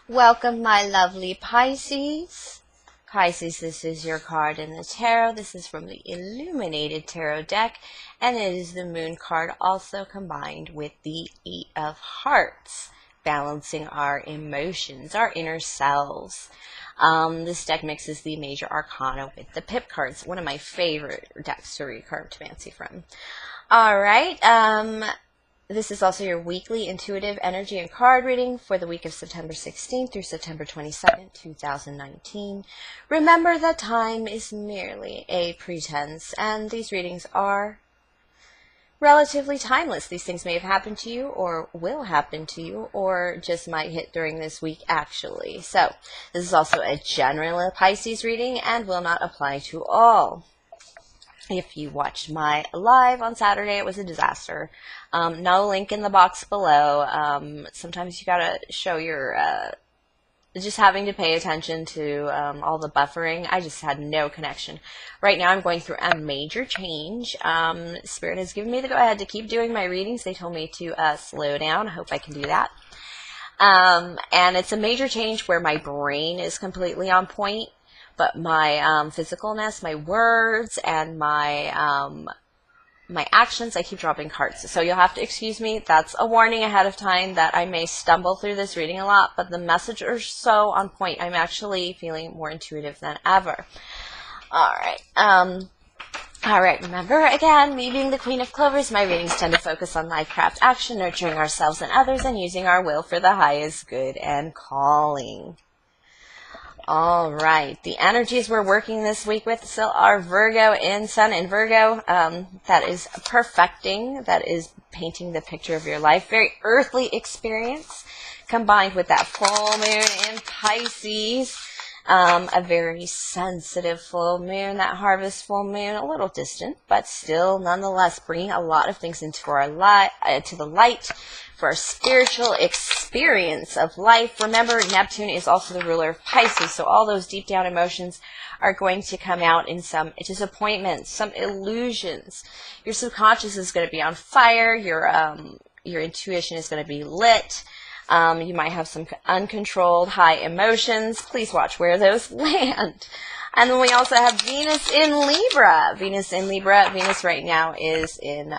Welcome, my lovely Pisces. Pisces, this is your card in the tarot. This is from the Illuminated Tarot deck, and it is the Moon card also combined with the Eight of Hearts, balancing our emotions, our inner selves. This deck mixes the major arcana with the pip cards, one of my favorite decks to read Cartomancy from. All right, this is also your weekly intuitive energy and card reading for the week of September 16th through September 22nd, 2019. Remember that time is merely a pretense, and these readings are relatively timeless. These things may have happened to you, or will happen to you, or just might hit during this week actually. So, this is also a general Pisces reading and will not apply to all. If you watched my live on Saturday, it was a disaster. No link in the box below. Sometimes you gotta show your, just having to pay attention to all the buffering. I just had no connection. Right now I'm going through a major change. Spirit has given me the go-ahead to keep doing my readings. They told me to slow down. I hope I can do that. And it's a major change where my brain is completely on point, but my physicalness, my words, and my my actions, I keep dropping cards. So you'll have to excuse me. That's a warning ahead of time that I may stumble through this reading a lot, but the message is so on point. I'm actually feeling more intuitive than ever. All right. All right, remember, again, me being the Queen of Clovers, my readings tend to focus on life, craft, action, nurturing ourselves and others, and using our will for the highest good and calling. All right, the energies we're working this week with still are Virgo and Sun in Virgo. That is perfecting, that is painting the picture of your life. Very earthly experience combined with that full moon in Pisces. A very sensitive full moon, that harvest full moon, a little distant, but still nonetheless bringing a lot of things into our to the light for our spiritual experience of life. Remember, Neptune is also the ruler of Pisces, so all those deep down emotions are going to come out in some disappointments, some illusions. Your subconscious is going to be on fire. Your intuition is going to be lit. You might have some uncontrolled high emotions. Please watch where those land. And then we also have Venus in Libra. Venus right now is in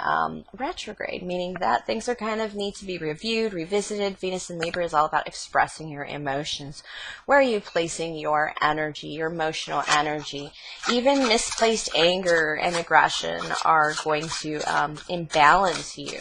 retrograde, meaning that things are kind of need to be reviewed, revisited. Venus in Libra is all about expressing your emotions. Where are you placing your energy, your emotional energy? Even misplaced anger and aggression are going to imbalance you.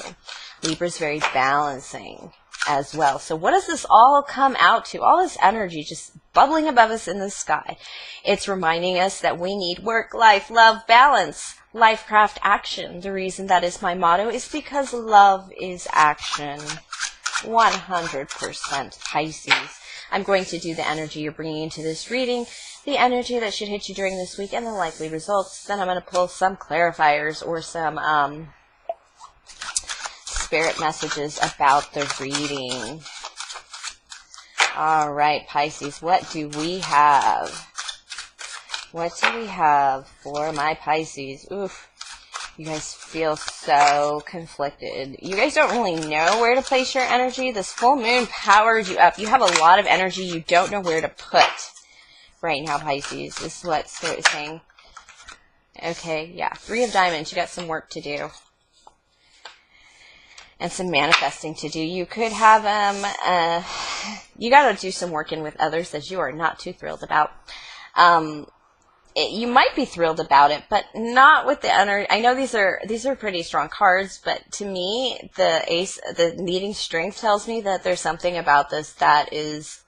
Libra's very balancing as well. So what does this all come out to? All this energy just bubbling above us in the sky. It's reminding us that we need work, life, love, balance, life, craft, action. The reason that is my motto is because love is action. 100% Pisces. I'm going to do the energy you're bringing into this reading, the energy that should hit you during this week, and the likely results. Then I'm going to pull some clarifiers or some spirit messages about the reading. All right, Pisces, what do we have? What do we have for my Pisces? Oof, you guys feel so conflicted. You guys don't really know where to place your energy. This full moon powered you up. You have a lot of energy you don't know where to put right now, Pisces. This is what Spirit is saying. Okay, yeah, Three of Diamonds. You got some work to do and some manifesting to do. You could have, you got to do some work in with others that you are not too thrilled about. You might be thrilled about it, but not with the energy. I know these are pretty strong cards, but to me, the needing strength tells me that there's something about this that is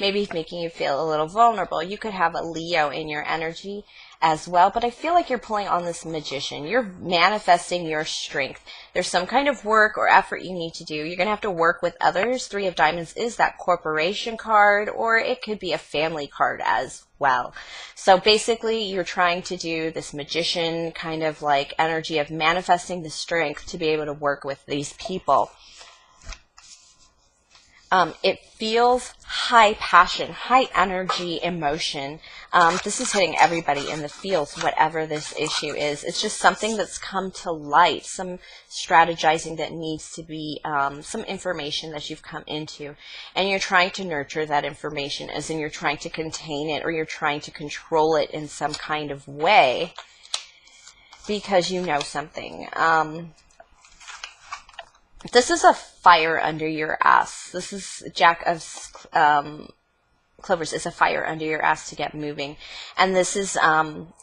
maybe making you feel a little vulnerable. You could have a Leo in your energy as well, but I feel like you're pulling on this Magician. You're manifesting your strength. There's some kind of work or effort you need to do. You're going to have to work with others. Three of Diamonds is that corporation card, or it could be a family card as well. So basically, you're trying to do this Magician kind of like energy of manifesting the strength to be able to work with these people. It feels high passion, high energy, emotion. This is hitting everybody in the feels, whatever this issue is. It's just something that's come to light, some strategizing that needs to be, some information that you've come into. And you're trying to nurture that information, as in you're trying to contain it or you're trying to control it in some kind of way because you know something. This is a fire under your ass. This is Jack of Clovers is a fire under your ass to get moving. And this is,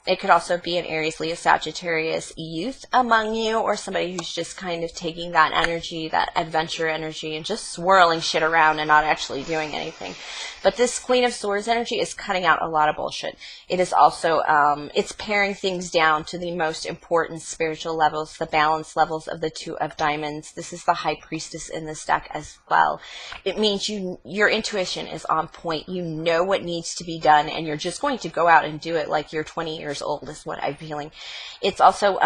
it could also be an Aries, Leo, Sagittarius youth among you, or somebody who's just kind of taking that energy, that adventure energy, and just swirling shit around and not actually doing anything. But this Queen of Swords energy is cutting out a lot of bullshit. It is also, it's paring things down to the most important spiritual levels, the balance levels of the Two of Diamonds. This is the High Priestess in this deck as well. It means your intuition is on point. You know what needs to be done, and you're just going to go out and do it like you're 20 years old is what I'm feeling. It's also,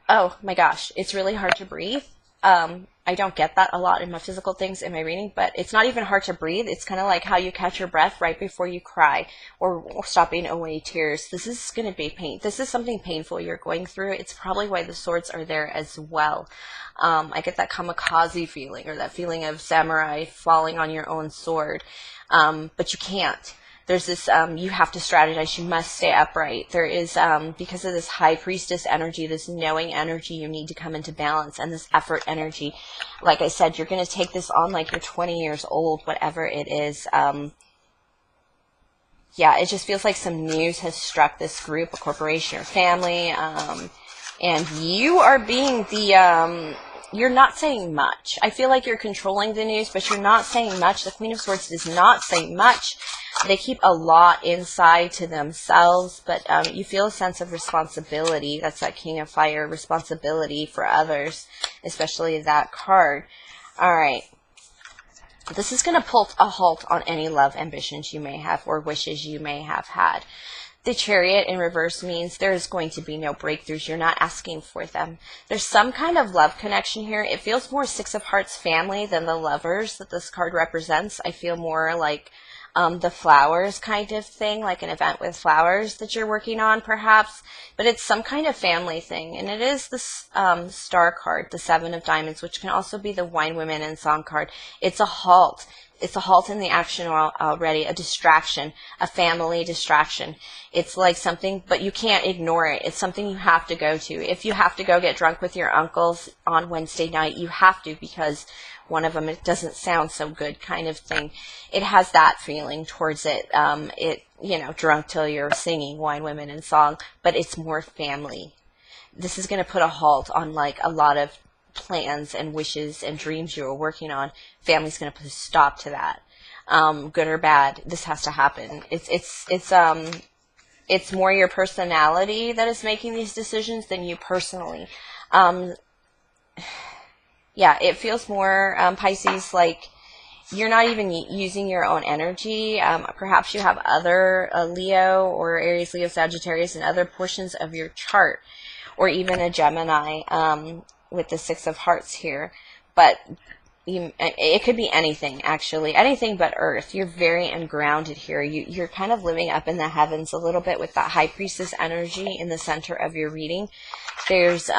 oh my gosh, it's really hard to breathe. I don't get that a lot in my physical things in my reading, but it's not even hard to breathe. It's kind of like how you catch your breath right before you cry or stopping away tears. This is going to be pain. This is something painful you're going through. It's probably why the swords are there as well. I get that kamikaze feeling, or that feeling of samurai falling on your own sword, but you can't. There's this, you have to strategize, you must stay upright. There is, because of this High Priestess energy, this knowing energy, you need to come into balance, and this effort energy. Like I said, you're going to take this on like you're 20 years old, whatever it is. Yeah, it just feels like some news has struck this group, a corporation or family, and you are being the, you're not saying much. I feel like you're controlling the news, but you're not saying much. The Queen of Swords does not say much. They keep a lot inside to themselves, but you feel a sense of responsibility. That's that King of Fire, responsibility for others, especially that card. All right. This is going to pull a halt on any love ambitions you may have or wishes you may have had. The Chariot in reverse means there's going to be no breakthroughs. You're not asking for them. There's some kind of love connection here. It feels more Six of Hearts family than the lovers that this card represents. I feel more like the flowers kind of thing, like an event with flowers that you're working on perhaps, but it's some kind of family thing. And it is this star card, the Seven of Diamonds, which can also be the Wine, Women, and Song card. It's a halt. It's a halt in the action already, a distraction, a family distraction. It's like something, but you can't ignore it. It's something you have to go to. If you have to go get drunk with your uncles on Wednesday night, you have to, because one of them, it doesn't sound so good kind of thing. It has that feeling towards it. You know, drunk till you're singing Wine, Women, and Song, but it's more family. This is going to put a halt on like a lot of plans and wishes and dreams you were working on. Family's going to put a stop to that. Good or bad, this has to happen. It's more your personality that is making these decisions than you personally. Yeah, it feels more, Pisces, like you're not even using your own energy. Perhaps you have other Leo or Aries, Leo, Sagittarius in other portions of your chart, or even a Gemini with the Six of Hearts here. But it could be anything, actually. Anything but Earth. You're very ungrounded here. You're kind of living up in the heavens a little bit with that High Priestess energy in the center of your reading. There's...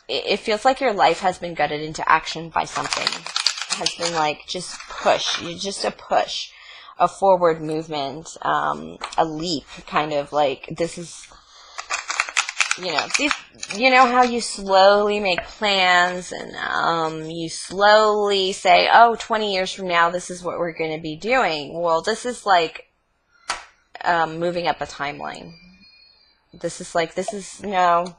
it feels like your life has been gutted into action by something. It has been like just push. Just a push. A forward movement. A leap. Kind of like this is... You know how you slowly make plans and you slowly say, oh, 20 years from now, this is what we're going to be doing. Well, this is like moving up a timeline. No,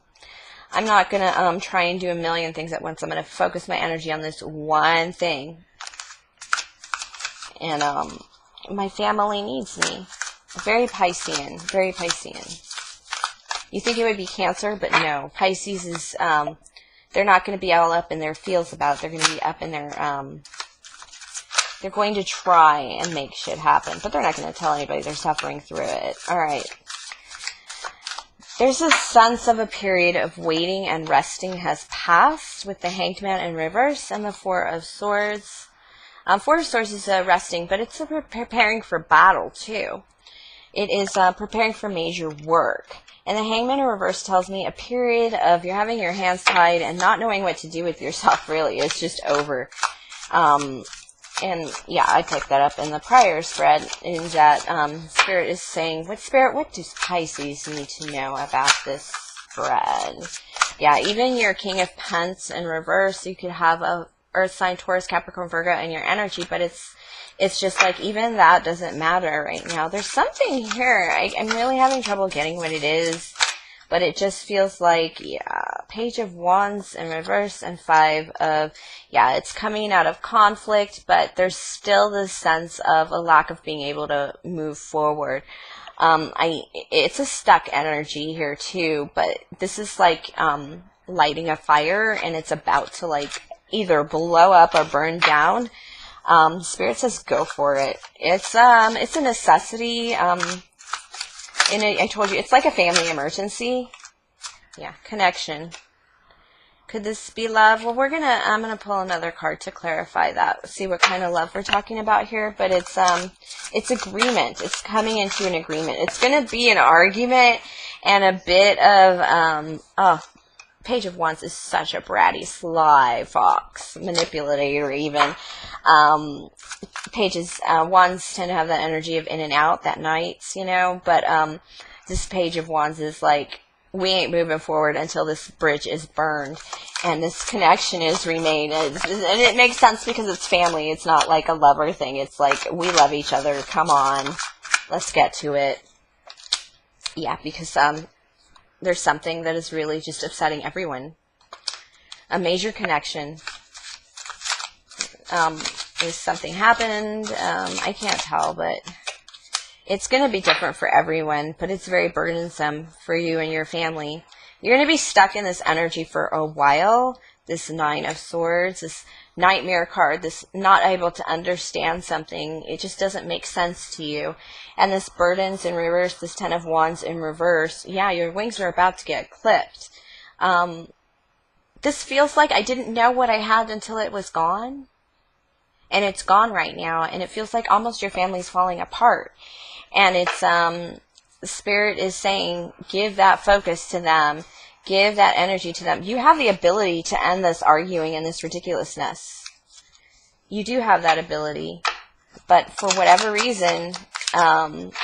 I'm not going to try and do a million things at once. I'm going to focus my energy on this one thing. And my family needs me. Very Piscean, very Piscean. You think it would be Cancer, but no. Pisces is, they're not going to be all up in their feels about it. They're going to be up in their, they're going to try and make shit happen, but they're not going to tell anybody they're suffering through it. All right. There's a sense of a period of waiting and resting has passed with the Hanged Man in reverse and the Four of Swords. Four of Swords is resting, but it's preparing for battle too. It is preparing for major work. And the Hangman in reverse tells me a period of you're having your hands tied and not knowing what to do with yourself, really. It's just over. And yeah, I picked that up in the prior spread, in that Spirit is saying, what does Pisces need to know about this spread? Yeah, even your King of Pentacles in reverse, you could have a Earth sign, Taurus, Capricorn, Virgo in your energy, but it's just like even that doesn't matter right now. There's something here. I'm really having trouble getting what it is, but it just feels like, yeah, Page of Wands in reverse and Five of, yeah, it's coming out of conflict, but there's still this sense of a lack of being able to move forward. It's a stuck energy here too, but this is like lighting a fire, and it's about to like either blow up or burn down. Spirit says go for it. It's a necessity. I told you, it's like a family emergency. Yeah, connection. Could this be love? Well, I'm gonna pull another card to clarify that. See what kind of love we're talking about here. But it's agreement. It's coming into an agreement. It's gonna be an argument and a bit of Page of Wands is such a bratty, sly fox, manipulator even. Wands tend to have that energy of in and out, that knights, but this Page of Wands is like, we ain't moving forward until this bridge is burned and this connection is remained. And it makes sense because it's family. It's not like a lover thing. It's like, we love each other. Come on. Let's get to it. Yeah, because there's something that is really just upsetting everyone. A major connection. Is something happened? I can't tell, but it's going to be different for everyone, but it's very burdensome for you and your family. You're going to be stuck in this energy for a while. This Nine of Swords, this nightmare card, this not able to understand something. It just doesn't make sense to you. And this burdens in reverse, this Ten of Wands in reverse. Yeah, your wings are about to get clipped. This feels like I didn't know what I had until it was gone. And it's gone right now. And it feels like almost your family's falling apart. And it's, the Spirit is saying, give that focus to them. Give that energy to them. You have the ability to end this arguing and this ridiculousness. You do have that ability. But for whatever reason,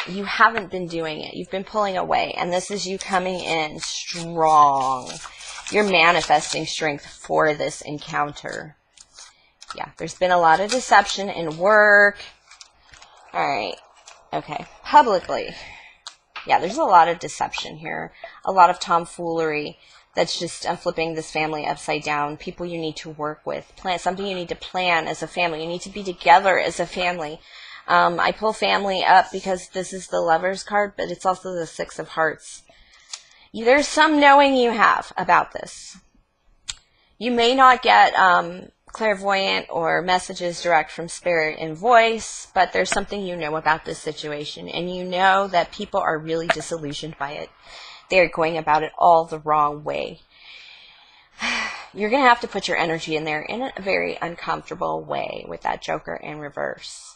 you haven't been doing it. You've been pulling away. And this is you coming in strong. You're manifesting strength for this encounter. Yeah, there's been a lot of deception in work. All right. Okay. Publicly. Yeah, there's a lot of deception here. A lot of tomfoolery that's just flipping this family upside down. People you need to work with. Plan something you need to plan as a family. You need to be together as a family. I pull family up because this is the Lovers card, but it's also the Six of Hearts. There's some knowing you have about this. You may not get clairvoyant or messages direct from Spirit in voice, but there's something you know about this situation, and you know that people are really disillusioned by it. They're going about it all the wrong way. You're going to have to put your energy in there in a very uncomfortable way with that Joker in reverse.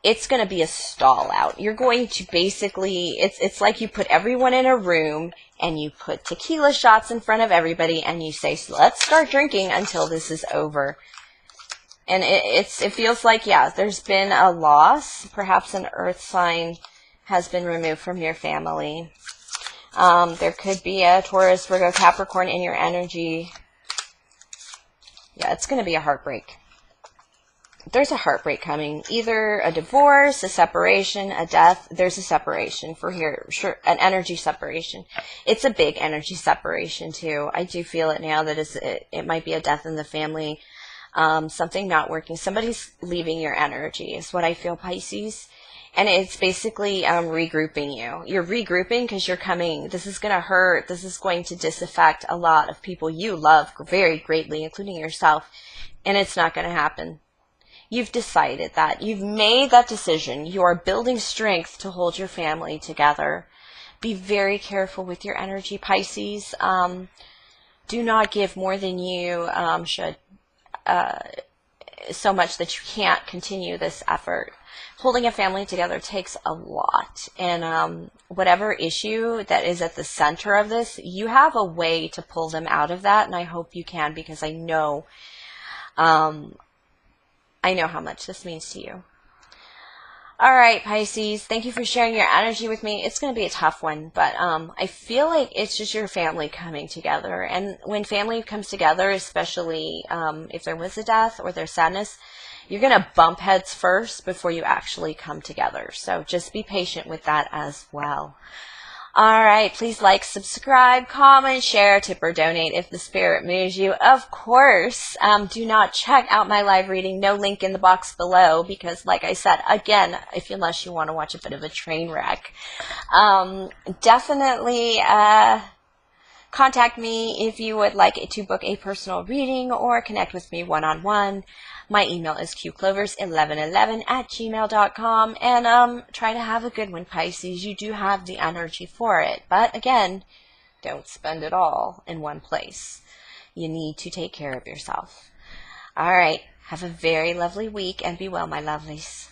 It's going to be a stall out. You're going to basically, it's like you put everyone in a room and you put tequila shots in front of everybody and you say, let's start drinking until this is over. And it feels like, yeah, there's been a loss. Perhaps an earth sign has been removed from your family. There could be a Taurus, Virgo, Capricorn in your energy. Yeah, it's going to be a heartbreak. There's a heartbreak coming. Either a divorce, a separation, a death. There's a separation for here. Sure, an energy separation. It's a big energy separation too. I do feel it now that it might be a death in the family. Something not working. Somebody's leaving your energy is what I feel, Pisces. And it's basically regrouping you. You're regrouping because you're coming. This is going to hurt. This is going to disaffect a lot of people you love very greatly, including yourself. And it's not going to happen. You've decided that. You've made that decision. You are building strength to hold your family together. Be very careful with your energy, Pisces. Do not give more than you should, so much that you can't continue this effort. Holding a family together takes a lot, and whatever issue that is at the center of this, you have a way to pull them out of that, and I hope you can, because I know how much this means to you. All right, Pisces, thank you for sharing your energy with me. It's going to be a tough one, but I feel like it's just your family coming together. And when family comes together, especially if there was a death or there's sadness, you're going to bump heads first before you actually come together. So just be patient with that as well. All right, please like, subscribe, comment, share, tip, or donate if the spirit moves you. Of course, do not check out my live reading. No link in the box below, because like I said, again, unless you want to watch a bit of a train wreck, definitely contact me if you would like to book a personal reading or connect with me one-on-one. My email is qclovers1111@gmail.com, and try to have a good one, Pisces. You do have the energy for it, but again, don't spend it all in one place. You need to take care of yourself. All right, have a very lovely week, and be well, my lovelies.